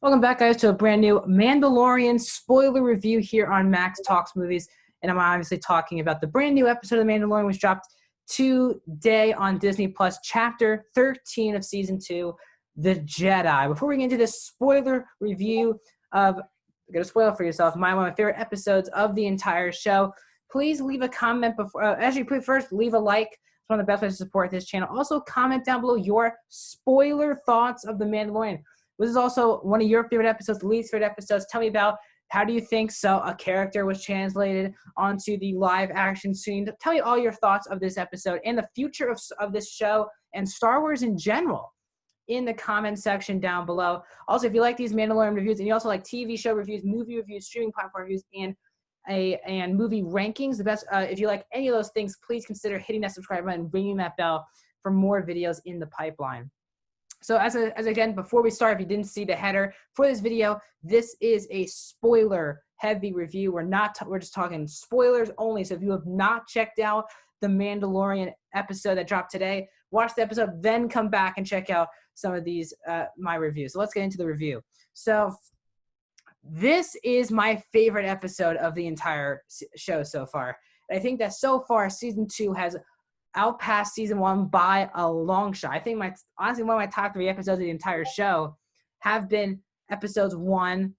Welcome back, guys, to a brand new Mandalorian spoiler review here on Max Talks Movies. And I'm obviously talking about the brand new episode of The Mandalorian, which dropped today on Disney Plus, Chapter 13 of Season 2, The Jedi. Before we get into this spoiler review of, I'm going to spoil for yourself, one of my favorite episodes of the entire show, please leave a comment before, first leave a like. It's one of the best ways to support this channel. Also, comment down below your spoiler thoughts of The Mandalorian. This is also one of your favorite episodes, least favorite episodes. Tell me about how do you think a character was translated onto the live action scene. Tell me all your thoughts of this episode and the future of this show and Star Wars in general in the comment section down below. Also, if you like these Mandalorian reviews and you also like TV show reviews, movie reviews, streaming platform reviews, and movie rankings, if you like any of those things, please consider hitting that subscribe button and ringing that bell for more videos in the pipeline. So as again, before we start, if you didn't see the header for this video, this is a spoiler-heavy review. We're just talking spoilers only. So if you have not checked out the Mandalorian episode that dropped today, watch the episode, then come back and check out some of these my reviews. So let's get into the review. So this is my favorite episode of the entire show so far. And I think that so far, Season 2 has outpassed Season 1 by a long shot. I think honestly one of my top 3 episodes of the entire show have been episodes 1,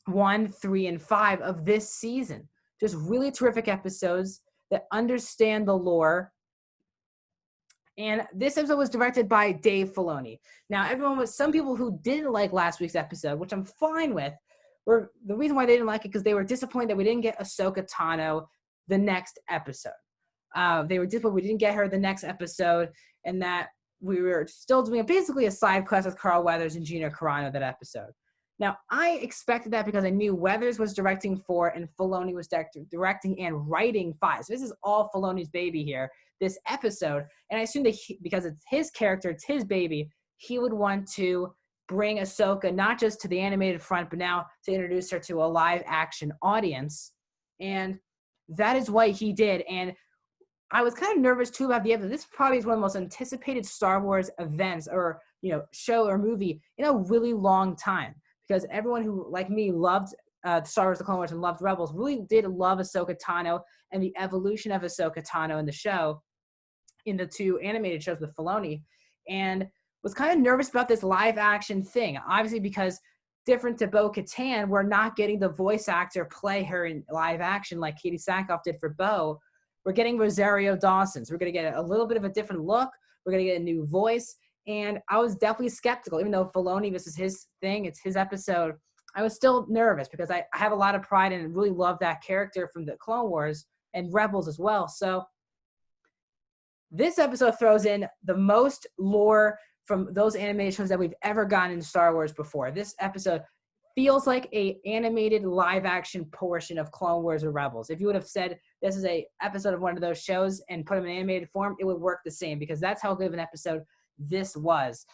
3, and 5 of this season. Just really terrific episodes that understand the lore. And this episode was directed by Dave Filoni. Now, some people who didn't like last week's episode, which I'm fine with, the reason why they didn't like it because they were disappointed that we didn't get Ahsoka Tano the next episode. They were disappointed we didn't get her the next episode, and that we were still doing basically a side quest with Carl Weathers and Gina Carano that episode. Now, I expected that because I knew Weathers was directing 4 and Filoni was directing and writing 5. So this is all Filoni's baby here, this episode. And I assumed that because it's his character, it's his baby, he would want to bring Ahsoka not just to the animated front, but now to introduce her to a live action audience. And that is what he did. And I was kind of nervous too about the episode. This probably is one of the most anticipated Star Wars events or, show or movie in a really long time, because everyone who, like me, loved Star Wars: The Clone Wars and loved Rebels really did love Ahsoka Tano and the evolution of Ahsoka Tano in the show, in the 2 animated shows with Filoni, and was kind of nervous about this live action thing. Obviously, because different to Bo-Katan, we're not getting the voice actor play her in live action like Katie Sackhoff did for Bo. We're getting Rosario Dawson. So we're going to get a little bit of a different look. We're going to get a new voice. And I was definitely skeptical. Even though Filoni, this is his thing, it's his episode, I was still nervous because I have a lot of pride and really love that character from the Clone Wars and Rebels as well. So this episode throws in the most lore from those animated shows that we've ever gotten in Star Wars before. This episode feels like a animated live action portion of Clone Wars or Rebels. If you would have said this is a episode of one of those shows and put them in animated form, it would work the same, because that's how good of an episode this was.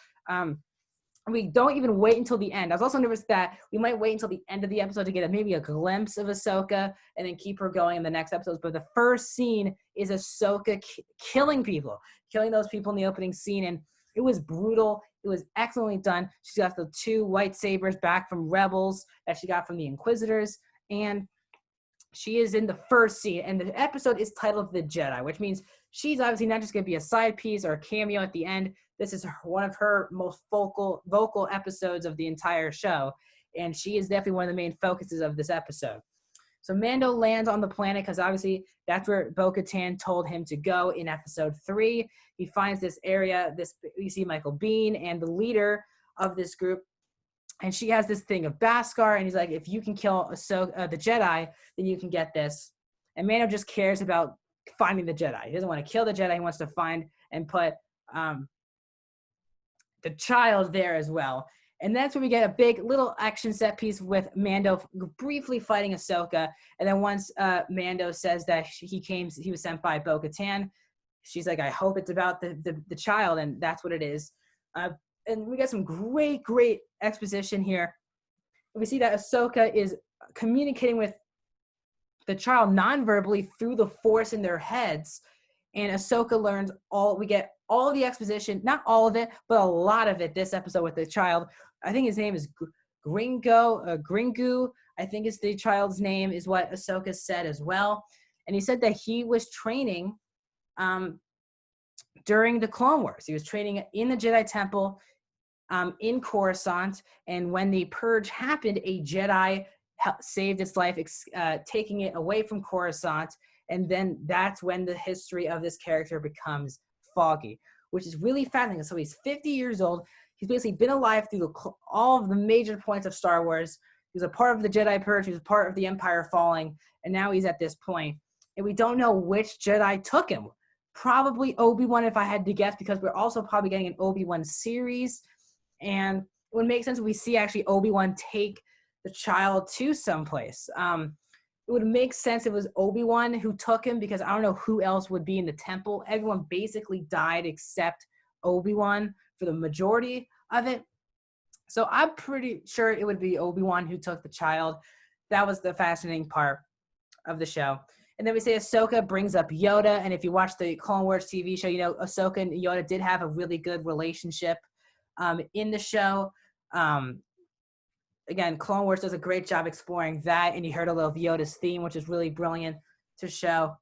We don't even wait until the end. I was also nervous that we might wait until the end of the episode to get maybe a glimpse of Ahsoka and then keep her going in the next episodes. But the first scene is Ahsoka killing those people in the opening scene. And it was brutal. It was excellently done. She's got the 2 white sabers back from Rebels that she got from the Inquisitors. And she is in the first scene. And the episode is titled The Jedi, which means she's obviously not just going to be a side piece or a cameo at the end. This is one of her most vocal episodes of the entire show. And she is definitely one of the main focuses of this episode. So Mando lands on the planet because obviously that's where Bo-Katan told him to go in episode 3. He finds this area, you see Michael Biehn and the leader of this group, and she has this thing of Beskar, and he's like, if you can kill the Jedi, then you can get this. And Mando just cares about finding the Jedi. He doesn't want to kill the Jedi. He wants to find and put the child there as well. And that's where we get a big little action set piece with Mando briefly fighting Ahsoka. And then once Mando says that he was sent by Bo-Katan, she's like, I hope it's about the child. And that's what it is. And we got some great exposition here. We see that Ahsoka is communicating with the child non-verbally through the Force in their heads. And Ahsoka learns we get all the exposition, not all of it, but a lot of it this episode with the child, I think his name is Gringu, I think is the child's name, is what Ahsoka said as well. And he said that he was training during the Clone Wars. He was training in the Jedi Temple in Coruscant. And when the purge happened, a Jedi saved its life, taking it away from Coruscant. And then that's when the history of this character becomes foggy, which is really fascinating. So he's 50 years old. He's basically been alive through all of the major points of Star Wars. He was a part of the Jedi Purge. He was a part of the Empire falling. And now he's at this point. And we don't know which Jedi took him. Probably Obi-Wan, if I had to guess, because we're also probably getting an Obi-Wan series. And it would make sense if we see actually Obi-Wan take the child to someplace. It would make sense if it was Obi-Wan who took him, because I don't know who else would be in the temple. Everyone basically died except Obi-Wan for the majority of it. So I'm pretty sure it would be Obi-Wan who took the child. That was the fascinating part of the show. And then we say Ahsoka brings up Yoda. And if you watch the Clone Wars TV show, you know Ahsoka and Yoda did have a really good relationship in the show. Again, Clone Wars does a great job exploring that. And you heard a little of Yoda's theme, which is really brilliant to show.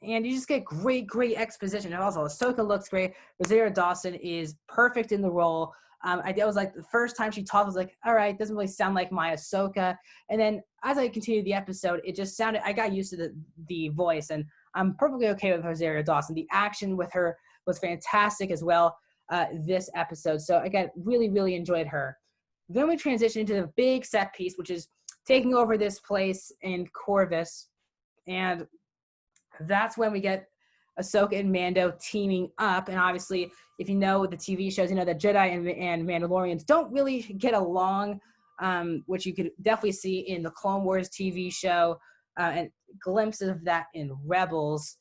And you just get great exposition. And also, Ahsoka looks great. Rosario Dawson is perfect in the role. It was like the first time she talked, I was like, all right, doesn't really sound like my Ahsoka. And then as I continued the episode, it just sounded, I got used to the voice, and I'm perfectly okay with Rosario Dawson. The action with her was fantastic as well this episode. So again, really enjoyed her. Then we transition into the big set piece, which is taking over this place in Corvus. And that's when we get Ahsoka and Mando teaming up. And obviously, if you know the TV shows, you know that Jedi and Mandalorians don't really get along, which you could definitely see in the Clone Wars TV show, and glimpses of that in Rebels.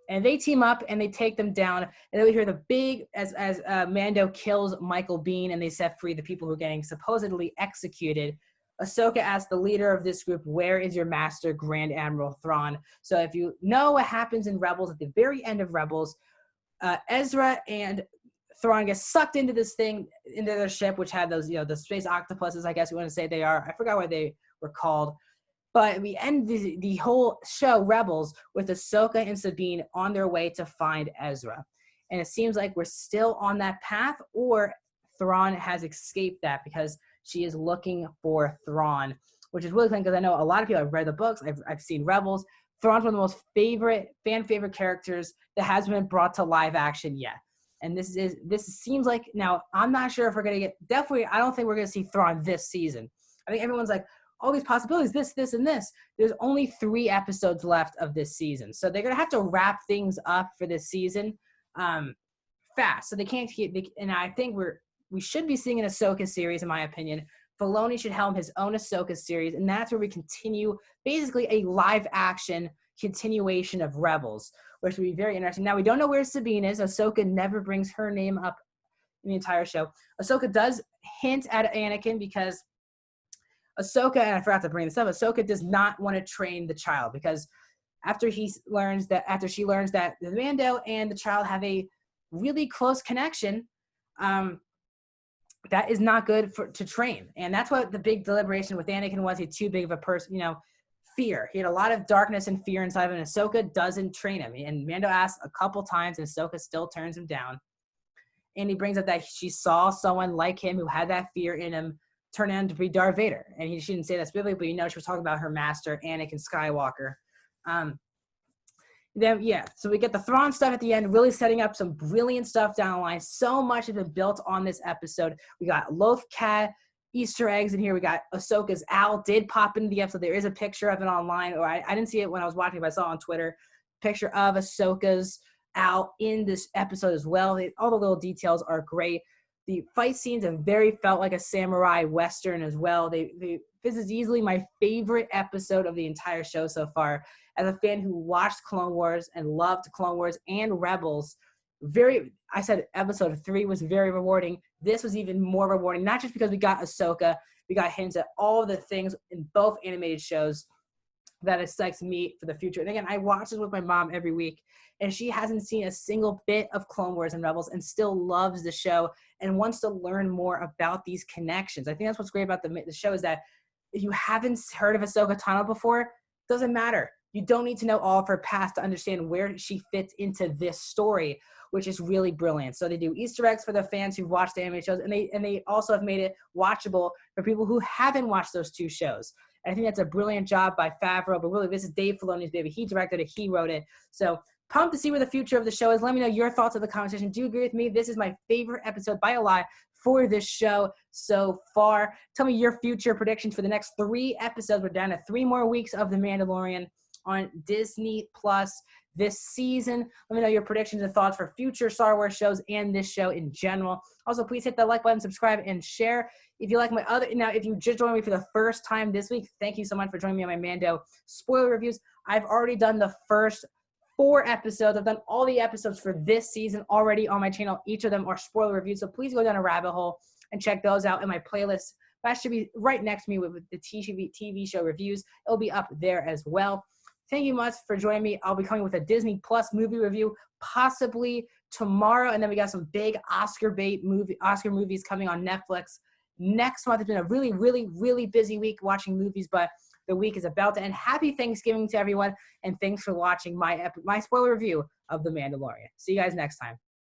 And they team up and they take them down. And then we hear the big, as Mando kills Michael Biehn and they set free the people who are getting supposedly executed. Ahsoka asks the leader of this group, where is your master, Grand Admiral Thrawn? So if you know what happens in Rebels, at the very end of Rebels, Ezra and Thrawn get sucked into this thing, into their ship, which had those, the space octopuses, I guess you want to say they are. I forgot what they were called. But we end the whole show, Rebels, with Ahsoka and Sabine on their way to find Ezra. And it seems like we're still on that path, or Thrawn has escaped that because she is looking for Thrawn, which is really cool because I know a lot of people have read the books. I've seen Rebels. Thrawn's one of the most fan favorite characters that hasn't been brought to live action yet. And this seems like, now I'm not sure if we're going to get, I don't think we're going to see Thrawn this season. I think everyone's like, all these possibilities, this, and this. There's only 3 episodes left of this season. So they're going to have to wrap things up for this season fast. So they can't keep, and I think we should be seeing an Ahsoka series, in my opinion. Filoni should helm his own Ahsoka series, and that's where we continue basically a live-action continuation of Rebels, which would be very interesting. Now, we don't know where Sabine is. Ahsoka never brings her name up in the entire show. Ahsoka does hint at Anakin because Ahsoka, and I forgot to bring this up, Ahsoka does not want to train the child because after she learns that the Mando and the child have a really close connection, that is not good to train. And that's what the big deliberation with Anakin was. He's too big of a person, fear. He had a lot of darkness and fear inside of him, and Ahsoka doesn't train him. And Mando asks a couple times, and Ahsoka still turns him down. And he brings up that she saw someone like him who had that fear in him turn out to be Darth Vader. And she didn't say that specifically, but she was talking about her master, Anakin Skywalker. So we get the Thrawn stuff at the end, really setting up some brilliant stuff down the line. So much has been built on this episode. We got Loth Cat Easter eggs in here. We got Ahsoka's owl did pop into the episode. There is a picture of it online, or I didn't see it when I was watching, but I saw it on Twitter. Picture of Ahsoka's owl in this episode as well. All the little details are great. The fight scenes have very felt like a samurai western as well. This is easily my favorite episode of the entire show so far. As a fan who watched Clone Wars and loved Clone Wars and Rebels, I said episode 3 was very rewarding. This was even more rewarding, not just because we got Ahsoka, we got hints at all the things in both animated shows. that excites me for the future. And again, I watch this with my mom every week, and she hasn't seen a single bit of Clone Wars and Rebels and still loves the show and wants to learn more about these connections. I think that's what's great about the show, is that if you haven't heard of Ahsoka Tano before, doesn't matter. You don't need to know all of her past to understand where she fits into this story, which is really brilliant. So they do Easter eggs for the fans who've watched the anime shows, and they also have made it watchable for people who haven't watched those two shows. And I think that's a brilliant job by Favreau, but really this is Dave Filoni's baby. He directed it, he wrote it. So pumped to see where the future of the show is. Let me know your thoughts of the conversation. Do you agree with me? This is my favorite episode by a lot for this show so far. Tell me your future predictions for the next 3 episodes. We're down to 3 more weeks of The Mandalorian on Disney Plus this season. Let me know your predictions and thoughts for future Star Wars shows and this show in general. Also, please hit the like button, subscribe, and share. If you like my other, now if you just joined me for the first time this week, thank you so much for joining me on my Mando spoiler reviews. I've already done the first 4 episodes. I've done all the episodes for this season already on my channel. Each of them are spoiler reviews, so please go down a rabbit hole and check those out in my playlist. That should be right next to me with the TV show reviews. It'll be up there as well. Thank you much for joining me. I'll be coming with a Disney Plus movie review possibly tomorrow, and then we got some big Oscar movies coming on Netflix next month. It's been a really, really, really busy week watching movies, but the week is about to end. Happy Thanksgiving to everyone, and thanks for watching my spoiler review of The Mandalorian. See you guys next time.